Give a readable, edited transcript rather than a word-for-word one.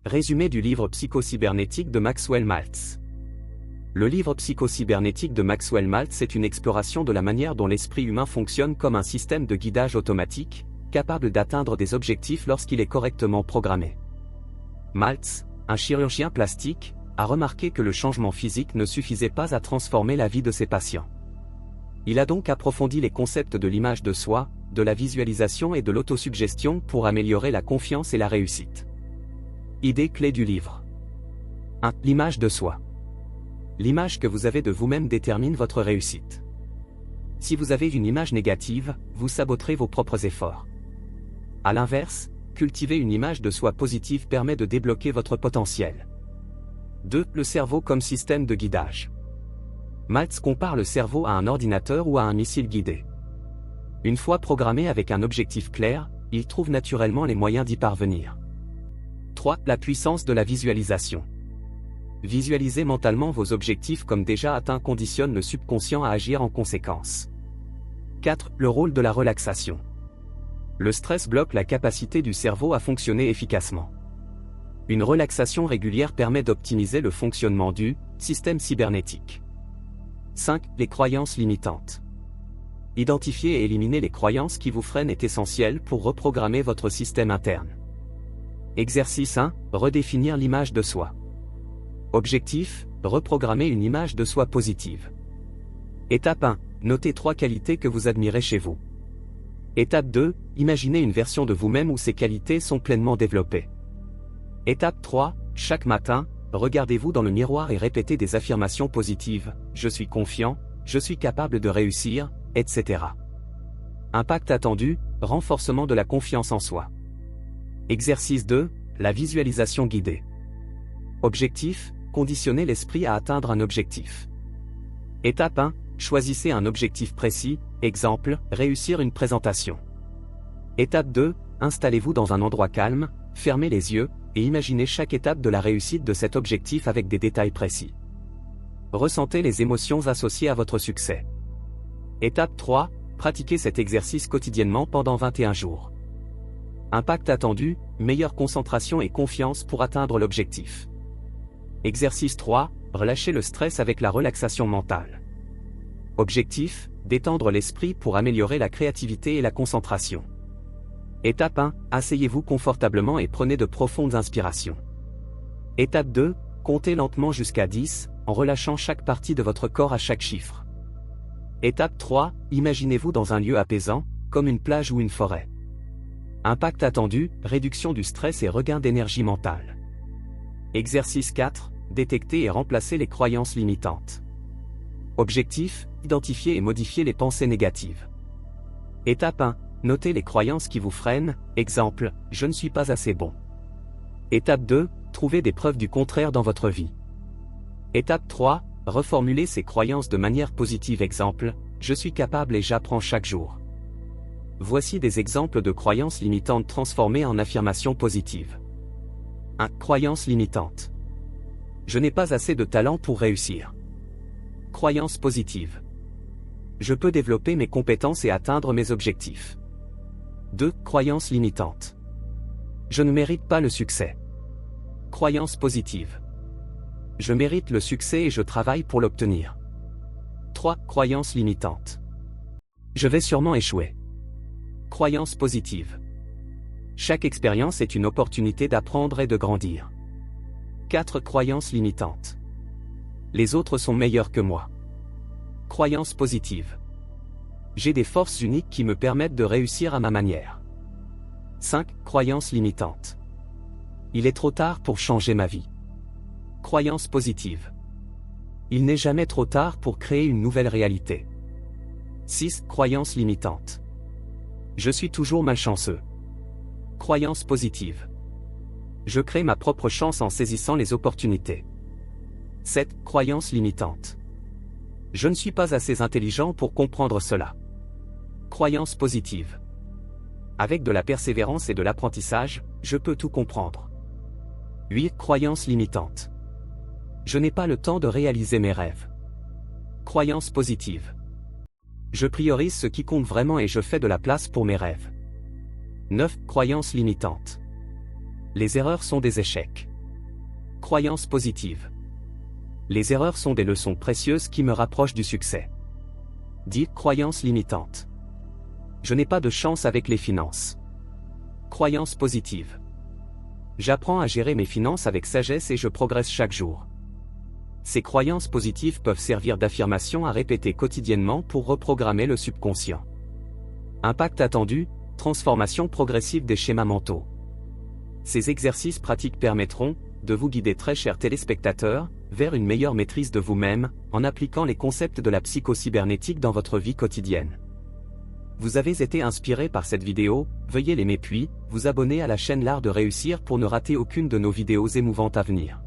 Résumé du livre Psychocybernétique de Maxwell Maltz. Le livre Psychocybernétique de Maxwell Maltz est une exploration de la manière dont l'esprit humain fonctionne comme un système de guidage automatique, capable d'atteindre des objectifs lorsqu'il est correctement programmé. Maltz, un chirurgien plastique, a remarqué que le changement physique ne suffisait pas à transformer la vie de ses patients. Il a donc approfondi les concepts de l'image de soi, de la visualisation et de l'autosuggestion pour améliorer la confiance et la réussite. Idée clé du livre. 1. L'image de soi. L'image que vous avez de vous-même détermine votre réussite. Si vous avez une image négative, vous saboterez vos propres efforts. À l'inverse, cultiver une image de soi positive permet de débloquer votre potentiel. 2. Le cerveau comme système de guidage. Maltz compare le cerveau à un ordinateur ou à un missile guidé. Une fois programmé avec un objectif clair, il trouve naturellement les moyens d'y parvenir. 3. La puissance de la visualisation. Visualiser mentalement vos objectifs comme déjà atteints conditionne le subconscient à agir en conséquence. 4. Le rôle de la relaxation. Le stress bloque la capacité du cerveau à fonctionner efficacement. Une relaxation régulière permet d'optimiser le fonctionnement du système cybernétique. 5. Les croyances limitantes. Identifier et éliminer les croyances qui vous freinent est essentiel pour reprogrammer votre système interne. Exercice 1. Redéfinir l'image de soi. Objectif, reprogrammer une image de soi positive. Étape 1. Notez 3 qualités que vous admirez chez vous. Étape 2. Imaginez une version de vous-même où ces qualités sont pleinement développées. Étape 3. Chaque matin, regardez-vous dans le miroir et répétez des affirmations positives. Je suis confiant, je suis capable de réussir, etc. Impact attendu, renforcement de la confiance en soi. Exercice 2. La visualisation guidée. Objectif, conditionner l'esprit à atteindre un objectif. Étape 1. Choisissez un objectif précis, exemple, réussir une présentation. Étape 2. Installez-vous dans un endroit calme, fermez les yeux, et imaginez chaque étape de la réussite de cet objectif avec des détails précis. Ressentez les émotions associées à votre succès. Étape 3. Pratiquez cet exercice quotidiennement pendant 21 jours. Impact attendu, meilleure concentration et confiance pour atteindre l'objectif. Exercice 3. Relâchez le stress avec la relaxation mentale. Objectif, détendre l'esprit pour améliorer la créativité et la concentration. Étape 1. Asseyez-vous confortablement et prenez de profondes inspirations. Étape 2. Comptez lentement jusqu'à 10, en relâchant chaque partie de votre corps à chaque chiffre. Étape 3. Imaginez-vous dans un lieu apaisant, comme une plage ou une forêt. Impact attendu, réduction du stress et regain d'énergie mentale. Exercice 4. Détecter et remplacer les croyances limitantes. Objectif, identifier et modifier les pensées négatives. Étape 1. Notez les croyances qui vous freinent, exemple, je ne suis pas assez bon. Étape 2. Trouvez des preuves du contraire dans votre vie. Étape 3. Reformulez ces croyances de manière positive, exemple, je suis capable et j'apprends chaque jour. Voici des exemples de croyances limitantes transformées en affirmations positives. 1. Croyance limitante. Je n'ai pas assez de talent pour réussir. Croyance positive. Je peux développer mes compétences et atteindre mes objectifs. 2. Croyance limitante. Je ne mérite pas le succès. Croyance positive. Je mérite le succès et je travaille pour l'obtenir. 3. Croyance limitante. Je vais sûrement échouer. Croyance positive. Chaque expérience est une opportunité d'apprendre et de grandir. 4. Croyance limitante. Les autres sont meilleurs que moi. Croyance positive. J'ai des forces uniques qui me permettent de réussir à ma manière. 5. Croyance limitante. Il est trop tard pour changer ma vie. Croyance positive. Il n'est jamais trop tard pour créer une nouvelle réalité. 6. Croyance limitante. Je suis toujours malchanceux. Croyance positive. Je crée ma propre chance en saisissant les opportunités. 7. Croyance limitante. Je ne suis pas assez intelligent pour comprendre cela. Croyance positive. Avec de la persévérance et de l'apprentissage, je peux tout comprendre. 8. Croyance limitante. Je n'ai pas le temps de réaliser mes rêves. Croyance positive. Je priorise ce qui compte vraiment et je fais de la place pour mes rêves. 9. Croyances limitantes. Les erreurs sont des échecs. Croyances positives. Les erreurs sont des leçons précieuses qui me rapprochent du succès. 10. Croyances limitantes. Je n'ai pas de chance avec les finances. Croyances positives. J'apprends à gérer mes finances avec sagesse et je progresse chaque jour. Ces croyances positives peuvent servir d'affirmation à répéter quotidiennement pour reprogrammer le subconscient. Impact attendu, transformation progressive des schémas mentaux. Ces exercices pratiques permettront, de vous guider très chers téléspectateurs, vers une meilleure maîtrise de vous-même, en appliquant les concepts de la psychocybernétique dans votre vie quotidienne. Vous avez été inspiré par cette vidéo, veuillez l'aimer puis, vous abonner à la chaîne L'Art de Réussir pour ne rater aucune de nos vidéos émouvantes à venir.